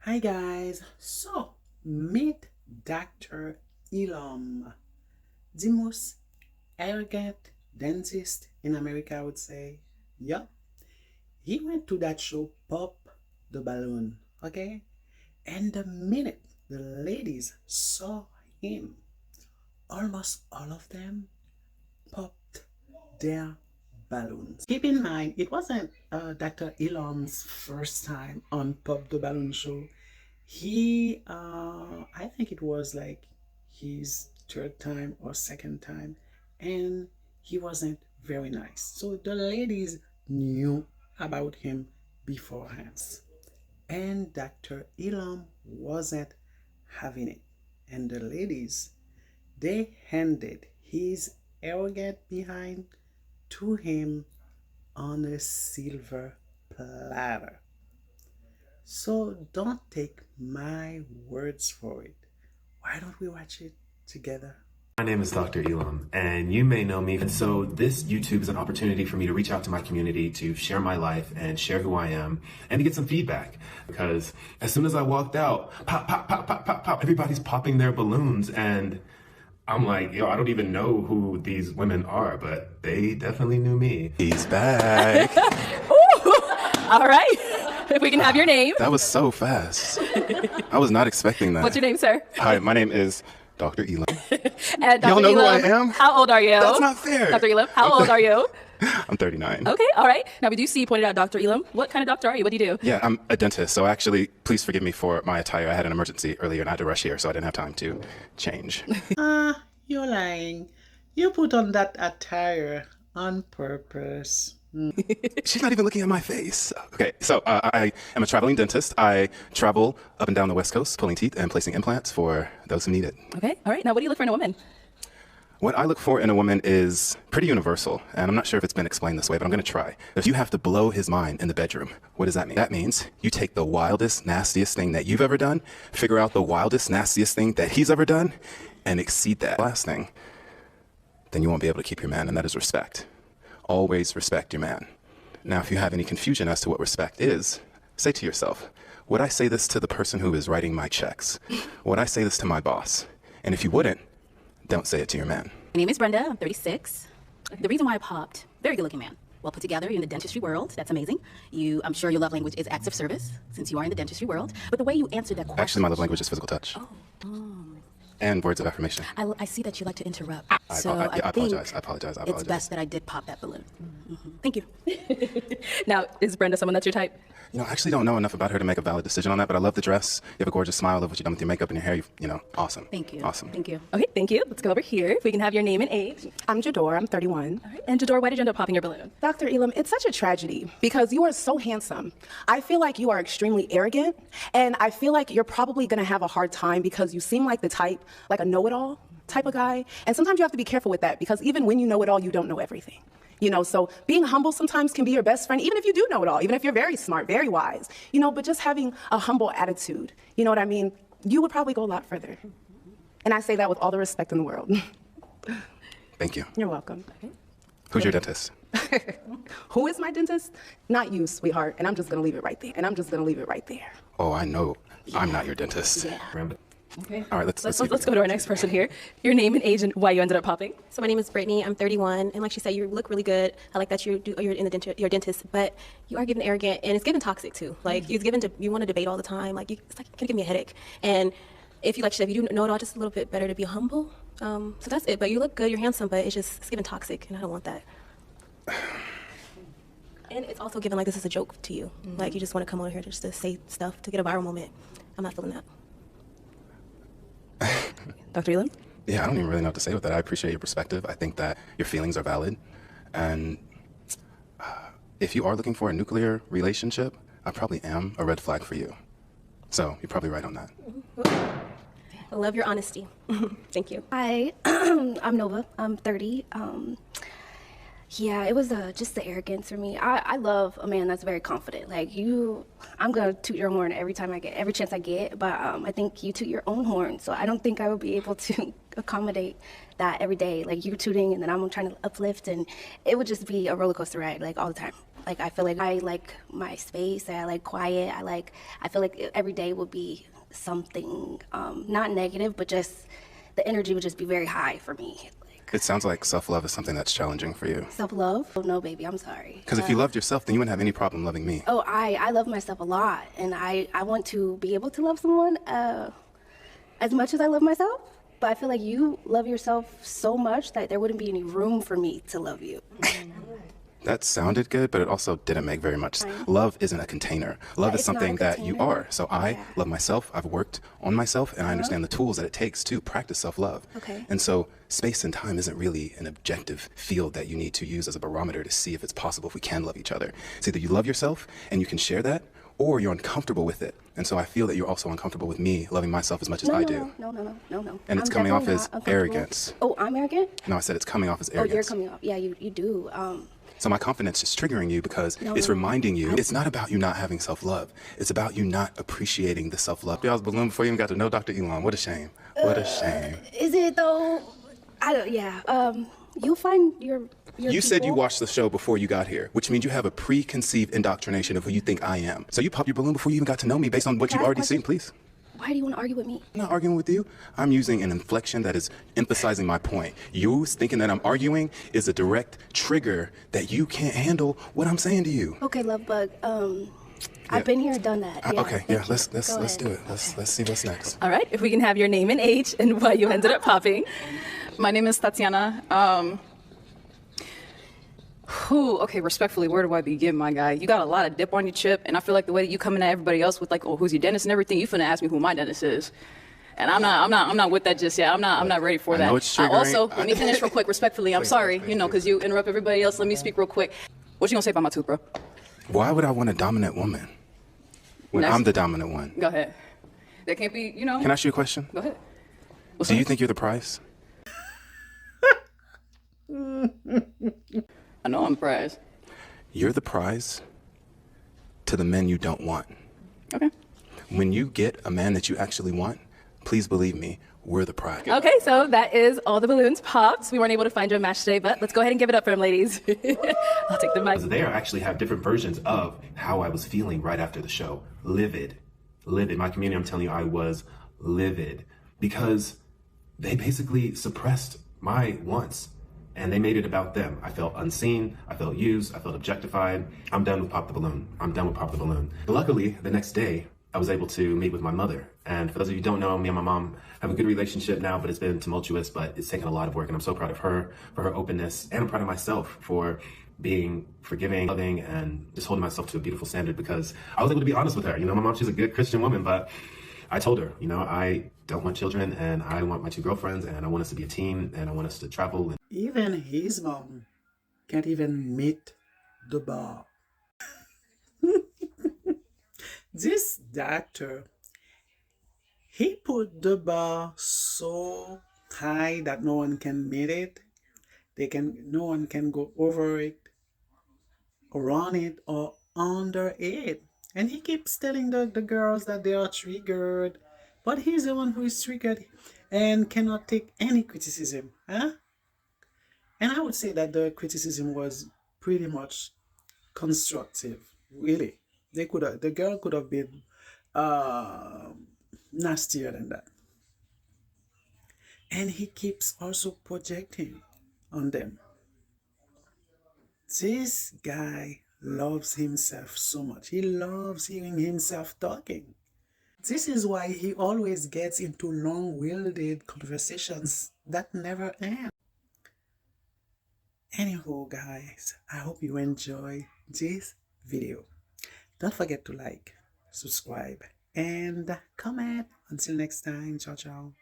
Hi guys, so meet Dr. Elom, the most arrogant dentist in America, I would say. Yup, he went to that show Pop the Balloon, okay? And the minute the ladies saw him, almost all of them popped their balloons. Keep in mind, it wasn't Dr. Elom's first time on Pop the Balloon show. I think it was like his third time or second time, and he wasn't very nice. So the ladies knew about him beforehand, and Dr. Elum wasn't having it. And the ladies, they handed his arrogant behind to him on a silver platter. So don't take my words for it. Why don't we watch it together? My name is Dr. Elom, and you may know me. And so this YouTube is an opportunity for me to reach out to my community, to share my life and share who I am, and to get some feedback. Because as soon as I walked out, pop, pop, pop, pop, pop, pop, everybody's popping their balloons. And I'm like, yo, I don't even know who these women are, but they definitely knew me. He's back. All right. If we can have your name. That was so fast. I was not expecting that. What's your name, sir? Hi, my name is Dr. Elum. And Dr. Y'all know Elum, who I am? How old are you? That's not fair. Dr. Elum, how old are you? I'm 39. Okay, all right. Now, we do see you pointed out Dr. Elum. What kind of doctor are you? What do you do? Yeah, I'm a dentist, so actually, please forgive me for my attire. I had an emergency earlier and I had to rush here, so I didn't have time to change. You're lying. You put on that attire on purpose. She's not even looking at my face. Okay, so I am a traveling dentist. I travel up and down the West Coast, pulling teeth and placing implants for those who need it. Okay, all right. Now, what do you look for in a woman? What I look for in a woman is pretty universal, and I'm not sure if it's been explained this way, but I'm going to try. If you have to blow his mind in the bedroom, what does that mean? That means you take the wildest, nastiest thing that you've ever done, figure out the wildest, nastiest thing that he's ever done, and exceed that last thing. Then you won't be able to keep your man, and that is respect. Always respect your man. Now, if you have any confusion as to what respect is, say to yourself, would I say this to the person who is writing my checks? Would I say this to my boss? And if you wouldn't, don't say it to your man. My name is Brenda. I'm 36. The reason why I popped, very good looking man. Well put together. You're in the dentistry world. That's amazing. I'm sure your love language is acts of service, since you are in the dentistry world. But the way you answered that question... Actually, my love language is physical touch. And words of affirmation. I see that you like to interrupt. I think apologize. it's best that I did pop that balloon. Thank you. Now, is Brenda someone that's your type? You know, I actually don't know enough about her to make a valid decision on that, but I love the dress. You have a gorgeous smile. I love what you've done with your makeup and your hair. Awesome. Thank you. Awesome. Thank you. Okay, thank you. Let's go over here. If we can have your name and age. I'm Jador. I'm 31. All right. And Jador, why did you end up popping your balloon? Dr. Elum, it's such a tragedy because you are so handsome. I feel like you are extremely arrogant, and I feel like you're probably going to have a hard time because you seem like the type, like a know-it-all type of guy. And sometimes you have to be careful with that because even when you know it all, you don't know everything. So being humble sometimes can be your best friend, even if you do know it all, even if you're very smart, very wise, but just having a humble attitude, you know what I mean? You would probably go a lot further. And I say that with all the respect in the world. Thank you. You're welcome. Who's your dentist? Who is my dentist? Not you, sweetheart. And I'm just going to leave it right there. Oh, I know. I'm not your dentist. Yeah. Okay. All right, let's go to our next person here. Your name and age and why you ended up popping. So my name is Brittany. I'm 31, and like she said, you look really good. I like that you're in you're a dentist, but you are given arrogant, and it's given toxic too. Like you want to debate all the time. Like it's like gonna give me a headache. And if you like she said, if you do know it all, just a little bit better to be humble. So that's it. But you look good, you're handsome, but it's given toxic, and I don't want that. And it's also given like this is a joke to you. Like you just want to come over here just to say stuff to get a viral moment. I'm not feeling that. Dr. Elum? Yeah, I don't even really know what to say with that. I appreciate your perspective. I think that your feelings are valid. And if you are looking for a nuclear relationship, I probably am a red flag for you. So you're probably right on that. I love your honesty. Thank you. Hi, I'm Nova. I'm 30. Yeah, it was just the arrogance for me. I love a man that's very confident. Like I'm gonna toot your horn every chance I get. But I think you toot your own horn, so I don't think I would be able to accommodate that every day. Like you tooting, and then I'm trying to uplift, and it would just be a roller coaster ride, like all the time. Like I feel like I like my space. I like quiet. I feel like every day would be something not negative, but just the energy would just be very high for me. It sounds like self-love is something that's challenging for you. Self-love? Oh, no, baby, I'm sorry. Because if you loved yourself, then you wouldn't have any problem loving me. Oh, I love myself a lot, and I want to be able to love someone as much as I love myself, but I feel like you love yourself so much that there wouldn't be any room for me to love you. That sounded good, but it also didn't make very much sense. Love isn't a container. Love is something that you are. So I love myself. I've worked on myself, and I understand the tools that it takes to practice self-love. Okay. And so space and time isn't really an objective field that you need to use as a barometer to see if it's possible if we can love each other. It's either you love yourself and you can share that, or you're uncomfortable with it. And so I feel that you're also uncomfortable with me loving myself as much as I do. No. And it's coming off as arrogance. Oh, I'm arrogant? No, I said it's coming off as arrogance. Oh, you're coming off. Yeah, you do. So my confidence is triggering you because it's reminding you, it's not about you not having self-love. It's about you not appreciating the self-love. Y'all's balloon before you even got to know Dr. Elom. What a shame. What a shame. Is it though? I don't, yeah. You'll find your You said you people. watched the show before you got here, which means you have a preconceived indoctrination of who you think I am. So you pop your balloon before you even got to know me based on what you've already seen, please. Why do you want to argue with me? I'm not arguing with you. I'm using an inflection that is emphasizing my point. You thinking that I'm arguing is a direct trigger that you can't handle what I'm saying to you. Okay, love bug. I've been here, done that. Yeah, Okay, yeah, let's Go do ahead. it. Let's see what's next. All right, if we can have your name and age and why you ended up popping. My name is Tatiana. Okay, respectfully, where do I begin, my guy? You got a lot of dip on your chip, and I feel like the way that you coming at everybody else with like, oh, who's your dentist and everything, you finna ask me who my dentist is. And I'm not with that just yet. I'm not ready for that. know it's I triggering. also, let me finish real quick, respectfully. I'm sorry, because you interrupt everybody else. Let me speak real quick. What you gonna say about my tooth, bro? Why would I want a dominant woman when Next. I'm the dominant one? Go ahead. That can't be, Can I ask you a question? Go ahead. Do you think you're the prize? I know I'm the prize. You're the prize to the men you don't want. Okay. When you get a man that you actually want, please believe me, we're the prize. Okay, so that is all the balloons popped. We weren't able to find your match today, but let's go ahead and give it up for him, ladies. I'll take the mic. There actually have different versions of how I was feeling right after the show. Livid. My community, I'm telling you, I was livid because they basically suppressed my wants and they made it about them. I felt unseen, I felt used, I felt objectified. I'm done with Pop the Balloon. But luckily, the next day, I was able to meet with my mother. And for those of you who don't know, me and my mom have a good relationship now, but it's been tumultuous, but it's taken a lot of work. And I'm so proud of her for her openness. And I'm proud of myself for being forgiving, loving, and just holding myself to a beautiful standard because I was able to be honest with her. My mom, she's a good Christian woman, but I told her, I don't want children and I want my two girlfriends and I want us to be a team and I want us to travel. Even his mom can't even meet the bar. This doctor, he put the bar so high that no one can meet it. No one can go over it, around it, or under it. And he keeps telling the girls that they are triggered, but he's the one who is triggered and cannot take any criticism. Huh? And I would say that the criticism was pretty much constructive, really. The girl could have been nastier than that. And he keeps also projecting on them. This guy loves himself so much. He loves hearing himself talking. This is why he always gets into long-winded conversations that never end. Anyhow, guys, I hope you enjoy this video. Don't forget to like, subscribe, and comment. Until next time, ciao, ciao.